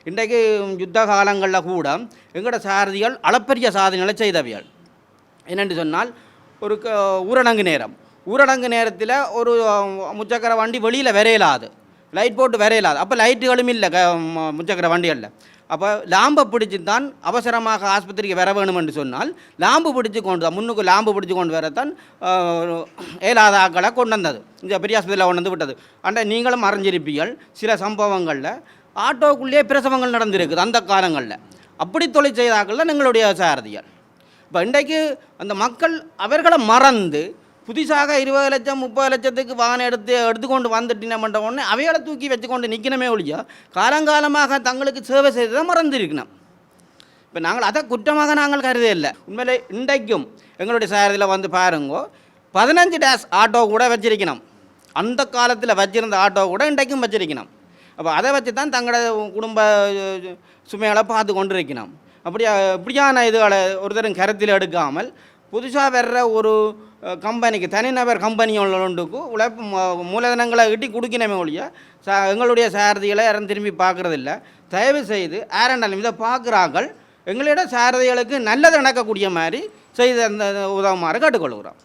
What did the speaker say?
இன்றைக்கு யுத்த காலங்களில் கூட எங்களோட சாரதிகள் அளப்பரிய சாதனைகளை செய்தவையால். என்னென்று சொன்னால் ஒரு ஊரடங்கு நேரத்தில் ஒரு முச்சக்கர வண்டி வெளியில் வரையலாது, லைட் போட்டு வரையலாது. அப்போ லைட்டுகளும் இல்லை முச்சக்கர வண்டிகளில். அப்போ லாம்பை பிடிச்சி தான் அவசரமாக ஆஸ்பத்திரிக்கு வர வேணும் என்று சொன்னால் லாம்பு பிடிச்சி கொண்டு தான் முன்னுக்கு லாம்பு பிடிச்சி கொண்டு வரத்தான் ஏலாத ஆக்களை கொண்டு வந்தது, இந்த பெரிய ஆஸ்பத்திரியில் கொண்டு வந்து விட்டது. அண்ட நீங்களும் அறிஞ்சிருப்பீர்கள் சில சம்பவங்களில் ஆட்டோக்குள்ளேயே பிரசவங்கள் நடந்திருக்குது அந்த காலங்களில். அப்படி தொழில் செய்த ஆக்கள் தான் எங்களுடைய சாரதிகள். இப்போ இன்றைக்கு அந்த மக்கள் அவர்களை மறந்து புதுசாக 20 லட்சம் 30 லட்சத்துக்கு வாகனம் எடுத்துக்கொண்டு வந்துட்டினமென்ற உடனே அவைகளை தூக்கி வச்சுக்கொண்டு நிற்கணுமே ஒழியா காலங்காலமாக தங்களுக்கு சேவை செய்ததை மறந்துருக்கணும். இப்போ நாங்கள் அதை குற்றமாக நாங்கள் கருதே இல்லை. உண்மையிலே இன்றைக்கும் எங்களுடைய சாரதியில் வந்து பாருங்கோ 15 டேஷ் ஆட்டோ கூட வச்சிருக்கணும். அந்த காலத்தில் வச்சிருந்த ஆட்டோ கூட இன்றைக்கும் வச்சிருக்கணும். அப்போ அதை வச்சு தான் தங்களோட குடும்ப சுமைகளை பார்த்து கொண்டு இருக்கணும். இப்படியான இதுகளை ஒருத்தரும் கருத்தில் எடுக்காமல் புதுசாக வர்ற ஒரு கம்பெனிக்கு தனிநபர் கம்பெனி ஒன்றுக்கு உழைப்பு மூலதனங்களை ஈட்டி கொடுக்கணுமே ஒழிய எங்களுடைய சாரதிகளை யாரும் திரும்பி பார்க்குறதில்ல. தயவு செய்து யாரெண்டாலும் இதை பார்க்குறாங்கள் எங்களோட சாரதிகளுக்கு நல்லது நடக்கக்கூடிய மாதிரி செய்து அந்த உதவுமாறு கேட்டுக்கொள்கிறோம்.